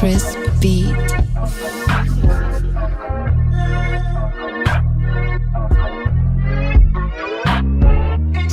crisp beat.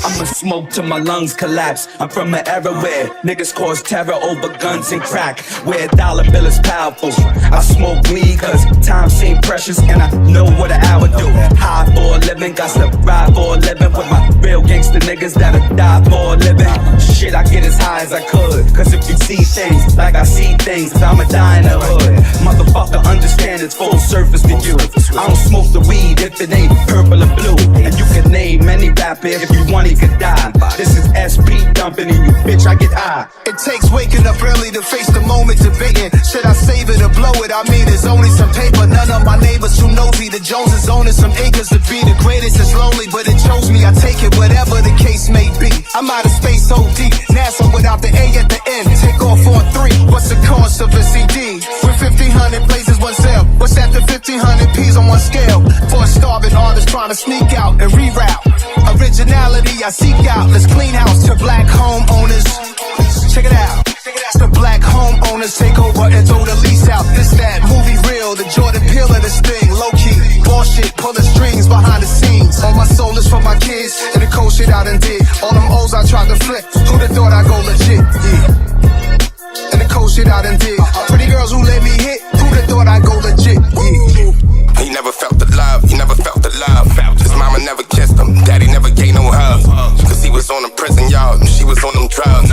I'ma smoke till my lungs collapse. I'm from an era where niggas cause terror over guns and crack, where a dollar bill is powerful. I smoke weed cause time seems precious and I know what an hour do. High for a living, got to ride for a living with my real gangster niggas that'll die for a living. Shit, I get as high as I could, cause if you see things like I see things, I'ma die in the hood. Motherfucker, understand it's full surface to you. I don't smoke the weed if it ain't purple or blue. And you can name any rapper if you want, he could die. This is SP dumping in you, bitch, I get high. It takes waking up early to face the moment debating. Should I save it or blow it? I mean, there's only some paper. None of my neighbors who knows me. The Joneses owning some acres. To be the greatest is lonely, but it chose me. I take it, whatever the case may be. I'm out of space so deep. NASA without the A at the end. Take off on 3. What's the cost of a CD? With 1,500 places, one sale. What's after 1,500 P's on one scale? For a starving artist trying to sneak out and reroute. Originality I seek out. Let's clean house to black homeowners. Check it out. The black homeowners take over and throw the lease out. This that movie real, the Jordan Peele of this thing. Low key, bullshit, pulling strings behind the scenes. All my soul is for my kids and the cold shit I done did. All them O's I tried to flip. Who'da thought I go legit? Yeah. And the cold shit I done did. Pretty girls who let me hit. Who'da thought I go legit? Yeah. He never felt the love, he never felt the love. His mama never kissed him, daddy never gave no hug. Cause he was on the prison yard and she was on them drugs.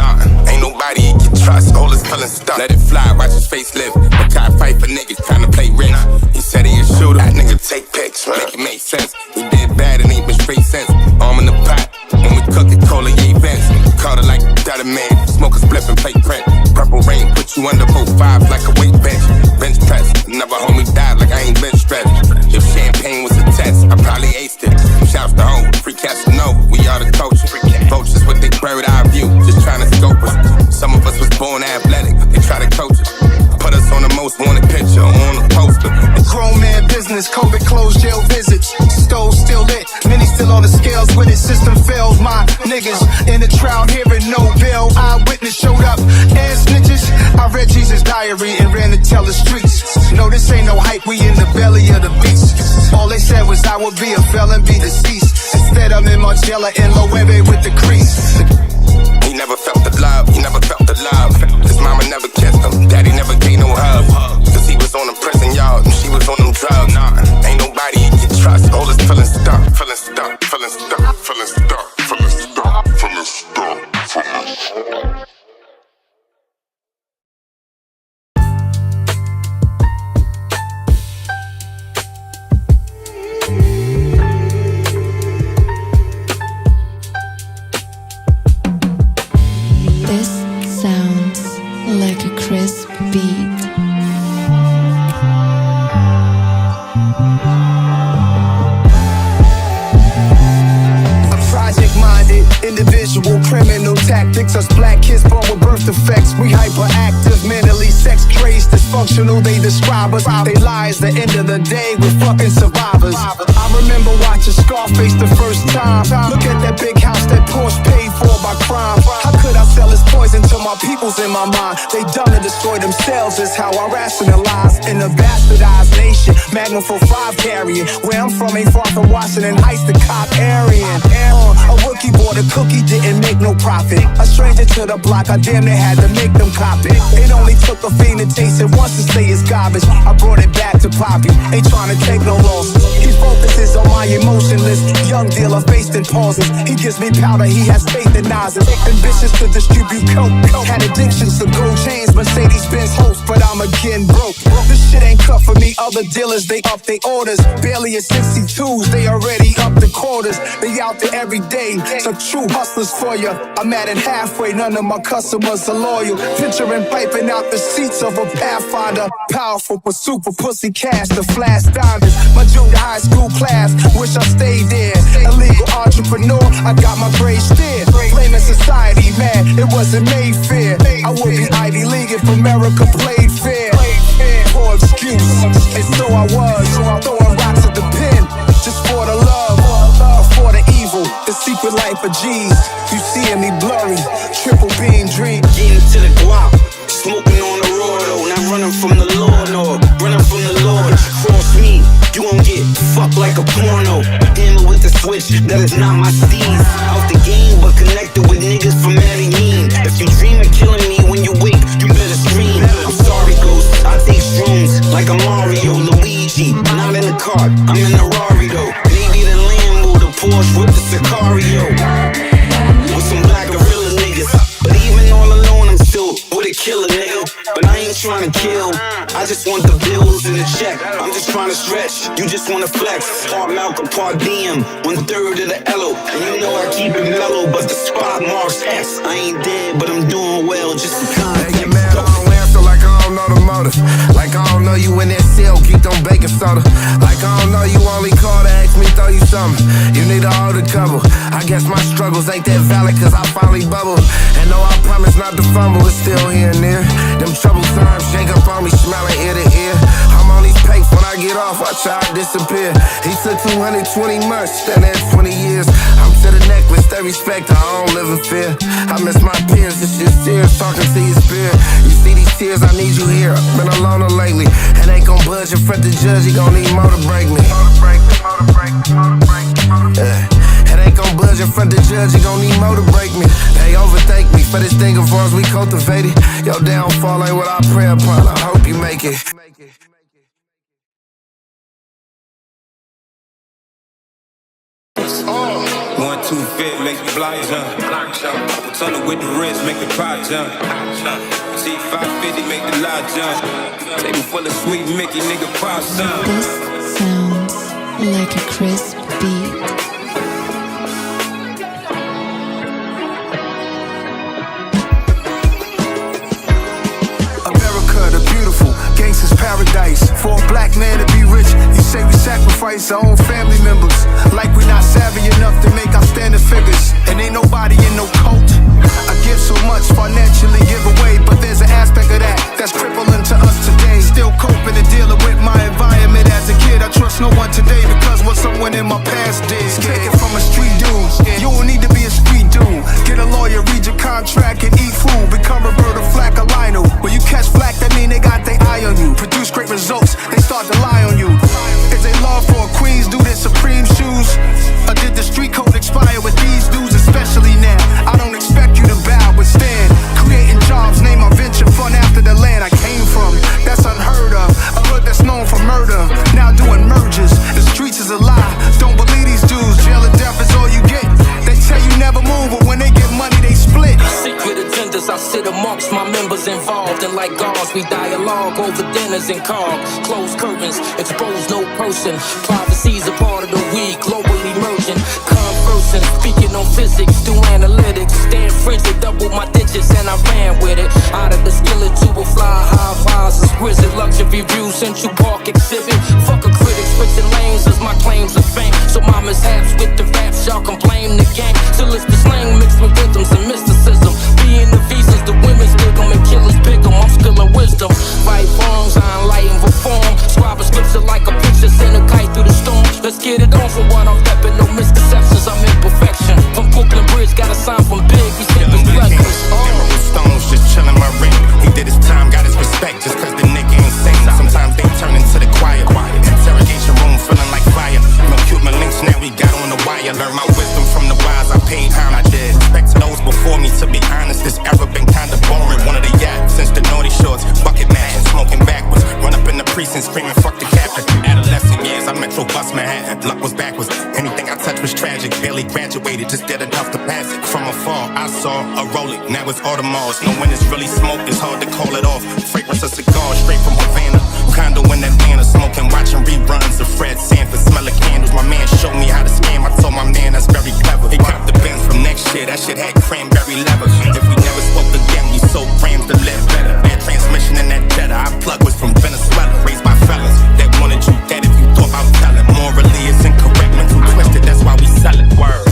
Ain't nobody he can trust, all his feelings stuck. Let it fly, watch his face lift. But can't fight for niggas, tryna play rich. He said he a shooter, that nigga take pics, make it make sense. He did bad and ain't been straight since. Arm in the pot, when we cook it, cola ye vents. Caught it like that a man, smoke a split and play print. Purple rain, put you under 4-5 like a weight bench. Bench press, never homie died like I ain't been stretched. If champagne was a test, I probably aced it. Shouts to home, free cash to know, we are the culture. Vultures with they bird eye view, just trying to scope us. Some of us was born athletic, they try to coach us. Put us on the most wanted picture, on the poster. Grown man business, COVID closed, jail visits. Stove still lit, many still on the scales with it. System fails, my niggas in the trial hearing no bill. Eyewitness showed up and snitches. I read Jesus' diary and ran to tell the streets. No, this ain't no hype, we in the belly of the beast. All they said was I would be a felon, be deceased. Instead I'm in Margiela and Loewe with the crease. He never felt the love, he never felt the love. His mama never kissed him, daddy never gave no hug. Cause he was on the prison yard and she was on them drugs. Ain't nobody he can trust, all his feelings stuck, feelings stuck, feelings stuck, feelings stuck, feelings stuck, feelings stuck, feelings stuck. This sounds like a crisp beat. Project-minded, individual, criminal tactics. Us black kids born with birth defects. We hyperactive, mentally sex crazed, dysfunctional. They describe us. They lies. The end of the day, we're fucking survivors. I remember watching Scarface the first time. Look at that big house that Porsche paid for by crime. How could I sell this poison to my peoples in my mind? They done to destroy themselves is how I rationalize. In a bastardized nation, Magnum 45 carrying. Where I'm from ain't far from Washington Heights, the cop Aryan. A rookie bought a cookie, didn't make no profit. A stranger to the block, I damn near had to make them cop it. It only took a fiend to taste it once to say it's garbage. I brought it back to Poppy, ain't trying to take no losses. He focuses on my emotionless young dealer faced in pauses. He gives me powder, he has faith in nozzles. Ambitious to distribute coke, had addictions to gold chains, Mercedes-Benz host, but I'm again broke. This shit ain't cut for me, other dealers, they up their orders. Barely at 62s, they already up the quarters. They out there every day, some true hustlers for ya. I'm at it halfway, none of my customers are loyal. Picturing piping out the seats of a Pathfinder. Powerful pursuit for pussy cash, the flash diamonds. My junior high school class, wish I stayed there. Illegal entrepreneur, I got my grade still. Flaming society, man, it wasn't Mayfair. I would be Ivy League if America played fair. Poor excuse, and so I was. Throwing rocks at the pen, just for the love, or for the evil. The secret life of G's, you seeing me blurry. Triple beam dream. Getting to the guap, smoking on the road, not running from switch, that is not my steez. Out the game, but connected with niggas from Medellin. If you dream of killing me when you wake, you better scream. I'm sorry, ghost, I take shrooms like a Mario, Luigi. Not in the car, I'm in the Rari though. Maybe the Lambo, the Porsche with the Sicario. With some black gorilla niggas. But even all alone, I'm still with a killer nigga. But I ain't trying to kill, I just want the bills and the check. I'm just trying to stretch, you just wanna flex. Part Malcolm, part DM, 1/3 of the LO. And you know I keep it mellow, but the spot marks X. I ain't dead, but I'm doing well, just in context. Hey, man, I don't answer like I don't know the motive. Like I don't know you in that cell, keep them baking soda. Like I don't know you only call to ask me, throw you something. You need a hold to cover. I guess my struggles ain't that valid, cause I finally bubbled. And no, I promise not to fumble, it's still here and there. Them trouble times shake up on me, smelling ear to ear. I'm on these pakes, when I get off, watch how I disappear. He took 220 months, stand there 20 years. I'm to the necklace, they respect, I don't live in fear. I miss my peers, it's just tears, talking to your spirit. You see these tears, I need you here. Been alone lately, and ain't gon' budge in front the judge, he gon' need more to break me. Yeah. It ain't gon' budge in front the judge, he gon' need more to break me. They overthink me for this thing of ours we cultivated. Your downfall ain't what I pray upon, I hope you make it. 1-2 fit, make the block jump. Tunnel with the wrist, make the pot jump. T550, make the lot jump. Table full of sweet Mickey, nigga, pop some. This sounds like a crisp beat. Gangsta's paradise. For a black man to be rich, you say we sacrifice our own family members. Like we not savvy enough to make outstanding figures. And ain't nobody in no cult. I give so much financially give away, but there's an aspect of that that's crippling to us today. Still coping and dealing with my environment as a kid. I trust no one today because what someone in my past did. Take it from a street dude. You don't need to be a street dude. Get a lawyer, read your contract, and eat food. Become Roberta Flack or Lionel. When you catch flack, that mean they got their eye on you. Produce great results, they start to lie on you. Is they love for a queens dude in Supreme shoes? Or did the street code expire with these dudes, especially now? I don't expect you to bow, but stand. Creating jobs, name my venture fun after the land I came from. That's unheard of. A hood that's known for murder, now doing mergers. The streets is a lie, don't believe these dudes. Jail or death is all you get. They tell you never move, but when they get money, they split. Secret agendas, I sit amongst my members involved. And like guards, we dialogue over dinners and carbs. Closed curtains, expose no person. Privacy's a part of the week, globally merging. Conversing, speaking on physics, do analytics. Stand frigid, double my digits and I ran with it. Out of the skillet to a fly high rise, exquisite luxury view, Central Park exhibit. Fuck a critic, switching lanes is my claims of fame. So my mishaps with the raps, y'all can blame the game. Till it's the slang mixed with rhythms and mysticism. Being the visas, the women's dig 'em and killers pick 'em. I'm still in wisdom. Right wrongs, I enlighten reform. Scribe a scripture like a picture, send a kite through the storm. Let's get it on from what I'm repping, no misconceptions, I'm imperfection. From Brooklyn Bridge, got a sign from Big, we sleep as breakfast. Emerald stones, just chillin' my ring. He did his time, got his respect, just cause the nigga ain't sane. Sometimes they turn into the quiet. Interrogation room feeling like fire. No Cuban links, now we got on the wire. Learn my wisdom from the wise, I paid time, I did. Respect to those before me, to be honest, this era been kinda boring. One of the yaps since the naughty shorts, bucket matching, smoking backwards. Run up in the precinct screaming, fuck the captain. Adolescent years, I metro bust Manhattan. Luck was backwards, anything I touched was tragic. Barely graduated, just did enough to pass it. From afar, I saw a rolling, now it's Audemars. Know when it's really smoke, it's hard to call it off. Fragrance of cigars, straight from Havana. Condo in Atlanta, smoking, watching reruns of Fred Sanford. Smell of candles, my man showed me how to scam. I told my man that's very clever. He got the Benz from next year, that shit had cranberry leather. If we never spoke again, we sold grams to live better. That transmission in that Jetta, I plug was from Venezuela. Raised by fellas that wanted you dead if you thought about telling. Morally, it's incorrect, mental twisted, that's why we sell it. Word.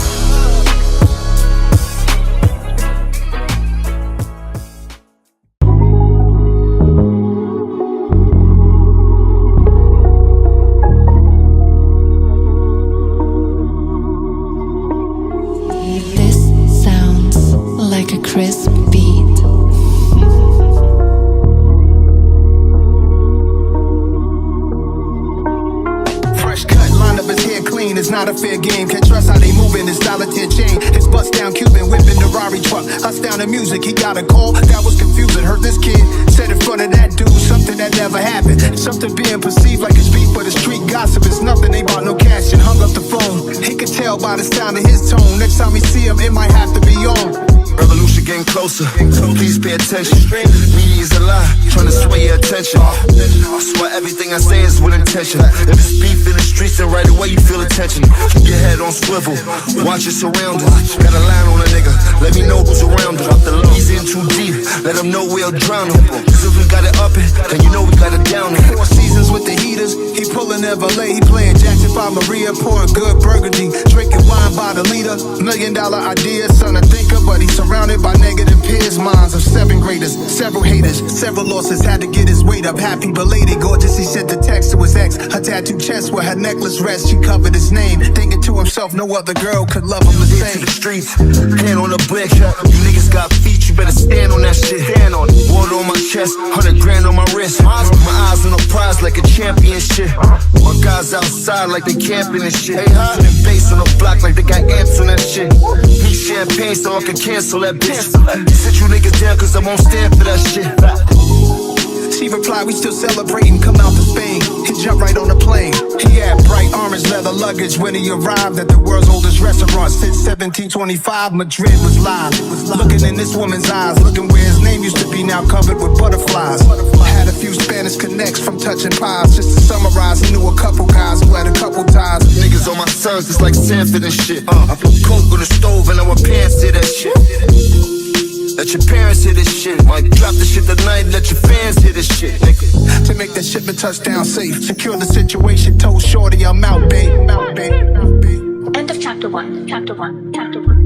This sounds like a crisp beat. Fresh cut, line up his hair clean, it's not not a fair game. Can't trust how they moving this dollar tier chain. His bust down Cuban whipping the Rari truck. Us down to music, he got a call that was confusing. Heard this kid said in front of that dude something that never happened. Something being perceived like it's beef, but the street gossip is nothing. They bought no cash and hung up the phone. He could tell by the sound of his tone. Next time we see him, it might have to be on. Revolution getting closer, please pay attention. Media is a lie, trying to sway your attention. I swear everything I say is with intention. If it's beef in the streets, then right away you feel attention. Keep your head on swivel, watch your surroundings. Got a line on a nigga, let me know who's around him. He's in too deep, let him know we'll drown him. Cause if we got it up it, then you know we got it down him. 4 seasons with the heaters, he pulling Everlay. He playing Jackson by Maria, pouring good burgundy. Drinking wine by the liter, $1 million idea, son to think of, but he's surrounded by negative peers, minds of 7th graders, several haters, several losses, had to get his weight up. Happy belated, gorgeous, he sent the text to his ex. Her tattooed chest where her necklace rests, she covered his name, thinking to himself, no other girl could love him the same. To the streets, hand on the brick. You niggas got feet, you better stand on that shit. Stand on it. Water on my chest, 100 grand on my wrist. My eyes on the prize like a championship. My guys outside like they camping and shit. Hey, spin bass on the block like they got amps on that shit. Need champagne so I can cancel that bitch. Sit you niggas down cause I won't stand for that shit. She replied, we still celebrating, come out to Spain. He jumped right on the plane. He had bright orange leather luggage when he arrived at the world's oldest restaurant. Since 1725, Madrid was live. Looking in this woman's eyes, looking where his name used to be, now covered with butterflies. Had a few Spanish connects from touching pies. Just to summarize, he knew a couple guys who had a couple ties. Niggas on my sons, it's like Sanford and shit. I put coke on the stove and our pants did that shit. Let your parents hear this shit. Might drop the shit tonight, let your fans hear this shit, nigga. To make that shipment touchdown safe, secure the situation, told Shorty I'm out, babe. End of chapter 1. Chapter 1. Chapter 1.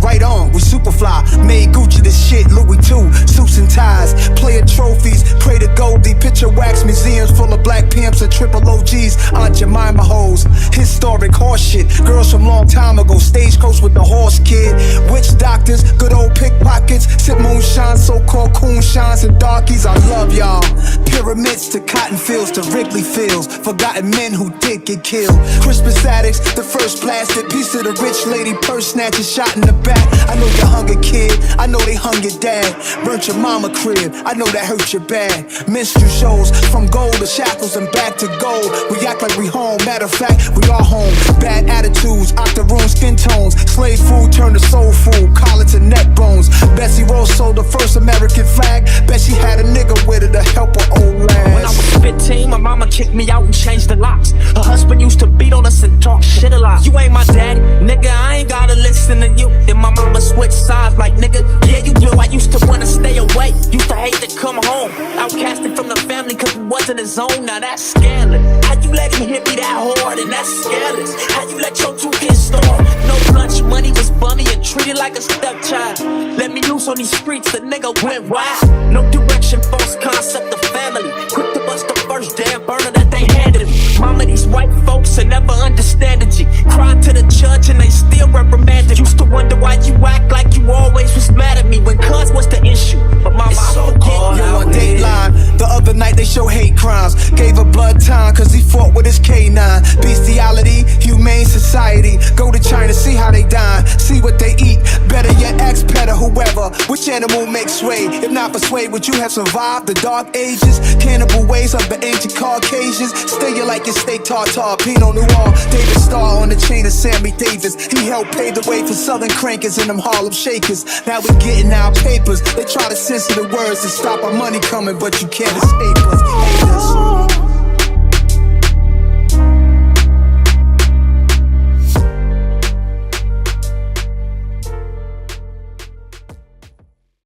Right on, we super fly. Made Gucci this shit, Louis too. Suits and ties, player trophies. Pray to Goldie, picture wax museums full of black pimps and triple OGs. Aunt Jemima hoes, historic horse shit. Girls from long time ago, stagecoach with the horse kid. Witch doctors, good old pickpockets. Sip moonshine, so-called coon shines and darkies. I love y'all. Pyramids to cotton fields to Wrigley fields. Forgotten men who did get killed. Christmas addicts, the first plastic piece of the rich lady purse snatcher shot in the back. I know you hung a kid, I know they hung your dad. Burnt your mama crib, I know that hurt you bad. Minstrel shows, from gold to shackles and back to gold. We act like we home, matter of fact, we are home. Bad attitudes, octoroon skin tones. Slave food turned to soul food, collar to neck bones. Bessie Rose sold the first American flag. Bet she had a nigga with her to help her old lads. When I was 15, my mama kicked me out and changed the locks. Her husband used to beat on us and talk shit a lot. You ain't my daddy, nigga, I ain't gotta listen to you. Then my mama switched sides like, nigga, yeah you do. I used to wanna stay away, used to hate to come home. Outcasted from the family cause we wasn't his own, now that's scandalous. How you let him hit me that hard and that's scandalous? How you let your two kids starve? No lunch money, was bummy and treated like a stepchild. Let me loose on these streets, the nigga went wild. No direction, false concept of family. Quick to bust the first damn burner that they handed him. Mama, these white folks will never understand it. Cried to the judge and they still reprimanded. Used to wonder why you act like you always was mad at me when cuz was the issue. But mama, I forget. Yo, on Dateline, the other night they show hate crimes. Gave a blood time cause he fought with his K9. Bestiality, humane society. Go to China, see how they dine, see what they eat. Better yet, ask Pet or whoever, which animal makes sway? If not persuade, would you have survived the dark ages? Cannibal ways of the ancient Caucasians. Stay you like your steak tartare, Pinot Noir. David Starr on the chain of Sammy Davis. He helped pave the way for Southern crankers and them Harlem Shakers. Now we getting our papers. They try to censor the words and stop our money coming, but you can't escape us. Haters.